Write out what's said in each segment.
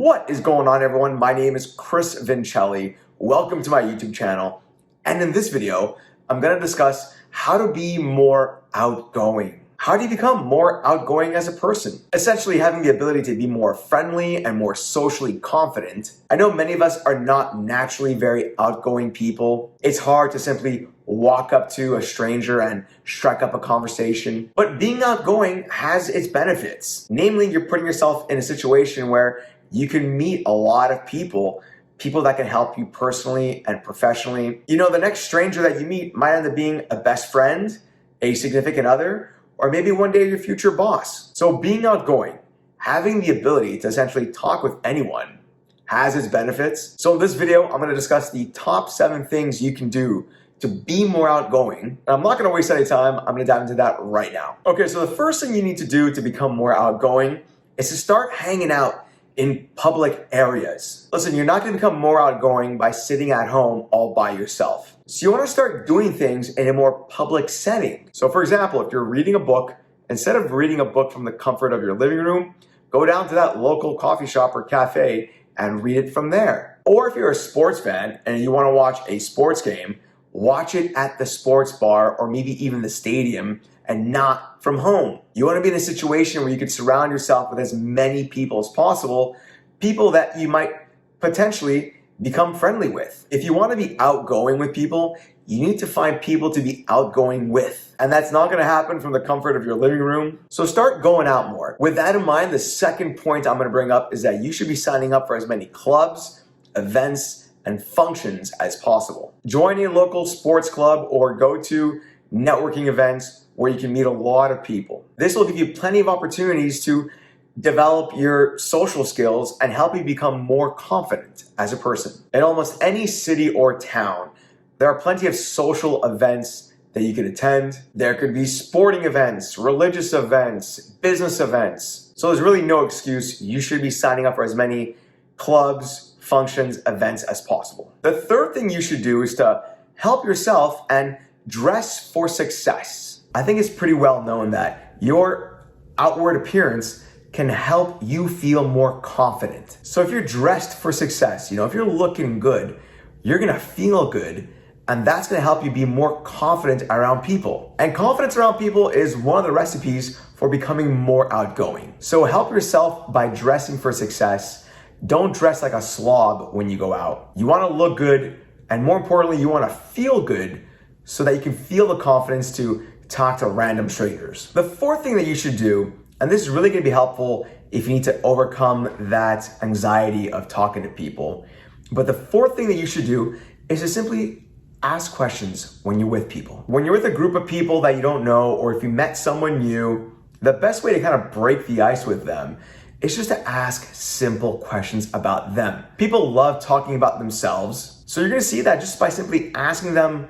What is going on, everyone? My name is Chris Vincelli. Welcome to my YouTube channel. And in this video, I'm going to discuss how to be more outgoing. How do you become more outgoing as a person? Essentially, having the ability to be more friendly and more socially confident. I know many of us are not naturally very outgoing people. It's hard to simply walk up to a stranger and strike up a conversation. But being outgoing has its benefits. Namely, you're putting yourself in a situation where you can meet a lot of people that can help you personally and professionally. You know, the next stranger that you meet might end up being a best friend, a significant other, or maybe one day your future boss. So being outgoing, having the ability to essentially talk with anyone has its benefits. So in this video, I'm gonna discuss the top 7 things you can do to be more outgoing. And I'm not gonna waste any time, I'm gonna dive into that right now. Okay, so the first thing you need to do to become more outgoing is to start hanging out in public areas. Listen, you're not gonna become more outgoing by sitting at home all by yourself. So you wanna start doing things in a more public setting. So for example, if you're reading a book, instead of reading a book from the comfort of your living room, go down to that local coffee shop or cafe and read it from there. Or if you're a sports fan and you wanna watch a sports game, watch it at the sports bar or maybe even the stadium and not from home. You wanna be in a situation where you can surround yourself with as many people as possible, people that you might potentially become friendly with. If you wanna be outgoing with people, you need to find people to be outgoing with. And that's not gonna happen from the comfort of your living room. So start going out more. With that in mind, the second point I'm gonna bring up is that you should be signing up for as many clubs, events, and functions as possible. Join a local sports club or go to networking events where you can meet a lot of people. This will give you plenty of opportunities to develop your social skills and help you become more confident as a person. In almost any city or town, there are plenty of social events that you can attend. There could be sporting events, religious events, business events. So there's really no excuse. You should be signing up for as many clubs, functions, events as possible. The third thing you should do is to help yourself and dress for success. I think it's pretty well known that your outward appearance can help you feel more confident. So if you're dressed for success, if you're looking good, you're gonna feel good, and that's gonna help you be more confident around people. And confidence around people is one of the recipes for becoming more outgoing. So help yourself by dressing for success. Don't dress like a slob when you go out. You wanna look good, and more importantly, you wanna feel good so that you can feel the confidence to talk to random strangers. The fourth thing that you should do, and this is really gonna be helpful if you need to overcome that anxiety of talking to people, but the fourth thing that you should do is to simply ask questions when you're with people. When you're with a group of people that you don't know, or if you met someone new, the best way to kind of break the ice with them is just to ask simple questions about them. People love talking about themselves, so you're gonna see that just by simply asking them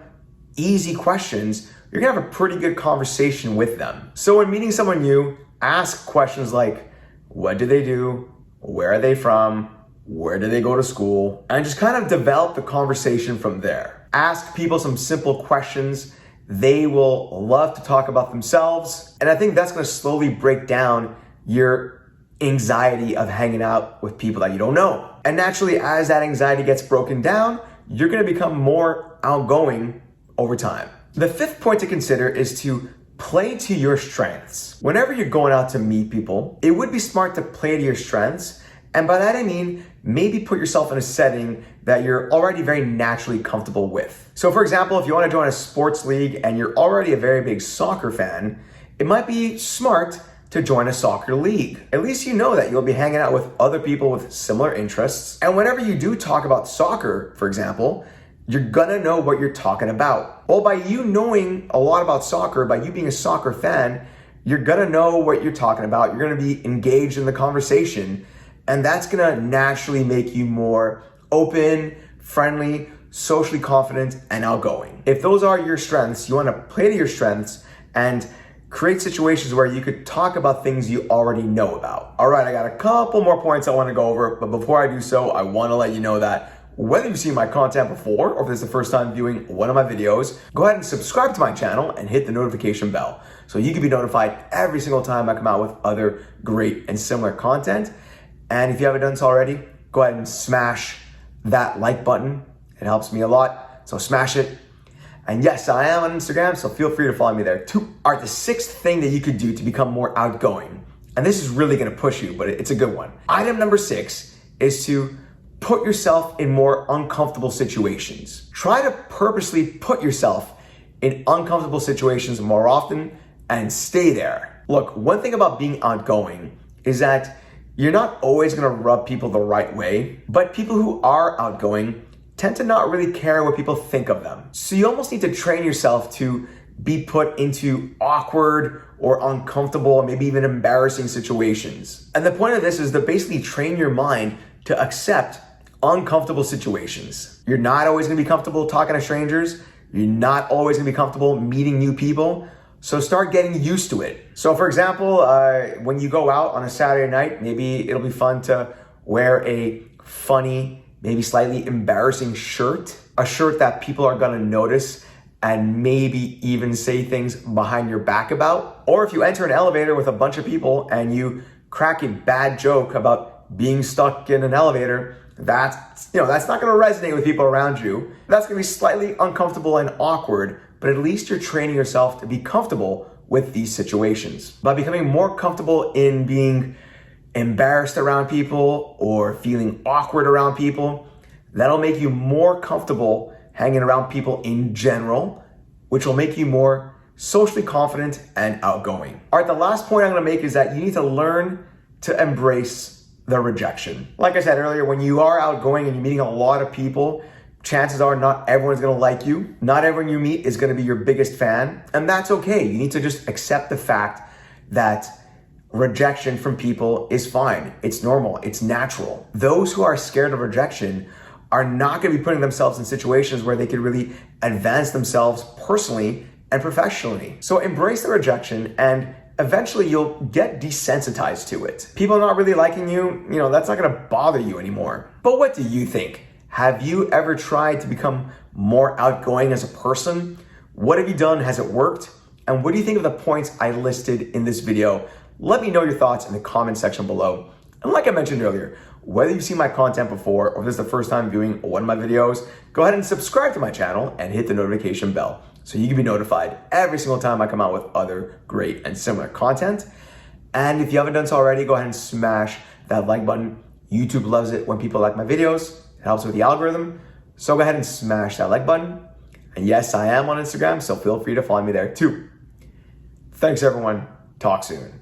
easy questions, you're gonna have a pretty good conversation with them. So when meeting someone new, ask questions like, what do they do? Where are they from? Where do they go to school? And just kind of develop the conversation from there. Ask people some simple questions. They will love to talk about themselves. And I think that's gonna slowly break down your anxiety of hanging out with people that you don't know. And naturally, as that anxiety gets broken down, you're gonna become more outgoing over time. The fifth point to consider is to play to your strengths. Whenever you're going out to meet people, it would be smart to play to your strengths. And by that I mean, maybe put yourself in a setting that you're already very naturally comfortable with. So for example, if you want to join a sports league and you're already a very big soccer fan, it might be smart to join a soccer league. At least you know that you'll be hanging out with other people with similar interests. And whenever you do talk about soccer, for example, you're gonna know what you're talking about. Well, by you knowing a lot about soccer, by you being a soccer fan, you're gonna know what you're talking about. You're gonna be engaged in the conversation, and that's gonna naturally make you more open, friendly, socially confident, and outgoing. If those are your strengths, you wanna play to your strengths and create situations where you could talk about things you already know about. All right, I got a couple more points I wanna go over, but before I do so, I wanna let you know that whether you've seen my content before or if this is the first time viewing one of my videos, go ahead and subscribe to my channel and hit the notification bell so you can be notified every single time I come out with other great and similar content. And if you haven't done so already, go ahead and smash that like button. It helps me a lot, so smash it. And yes, I am on Instagram, so feel free to follow me there too. All right, the sixth thing that you could do to become more outgoing, and this is really gonna push you, but it's a good one. Item number 6 is to put yourself in more uncomfortable situations. Try to purposely put yourself in uncomfortable situations more often and stay there. Look, one thing about being outgoing is that you're not always gonna rub people the right way, but people who are outgoing tend to not really care what people think of them. So you almost need to train yourself to be put into awkward or uncomfortable, maybe even embarrassing situations. And the point of this is to basically train your mind to accept uncomfortable situations. You're not always gonna be comfortable talking to strangers. You're not always gonna be comfortable meeting new people. So start getting used to it. So for example, when you go out on a Saturday night, maybe it'll be fun to wear a funny, maybe slightly embarrassing shirt, a shirt that people are gonna notice and maybe even say things behind your back about. Or if you enter an elevator with a bunch of people and you crack a bad joke about being stuck in an elevator, that's not gonna resonate with people around you. That's gonna be slightly uncomfortable and awkward, but at least you're training yourself to be comfortable with these situations. By becoming more comfortable in being embarrassed around people or feeling awkward around people, that'll make you more comfortable hanging around people in general, which will make you more socially confident and outgoing. All right, the last point I'm gonna make is that you need to learn to embrace the rejection. Like I said earlier, when you are outgoing and you're meeting a lot of people, chances are not everyone's gonna like you. Not everyone you meet is gonna be your biggest fan, and that's okay. You need to just accept the fact that rejection from people is fine. It's normal, it's natural. Those who are scared of rejection are not gonna be putting themselves in situations where they could really advance themselves personally and professionally. So embrace the rejection and eventually you'll get desensitized to it. People not really liking you, that's not gonna bother you anymore. But what do you think? Have you ever tried to become more outgoing as a person? What have you done? Has it worked? And what do you think of the points I listed in this video? Let me know your thoughts in the comment section below. And like I mentioned earlier, whether you've seen my content before or this is the first time viewing one of my videos, go ahead and subscribe to my channel and hit the notification bell so you can be notified every single time I come out with other great and similar content. And if you haven't done so already, go ahead and smash that like button. YouTube loves it when people like my videos. It helps with the algorithm. So go ahead and smash that like button. And yes, I am on Instagram, so feel free to follow me there too. Thanks everyone. Talk soon.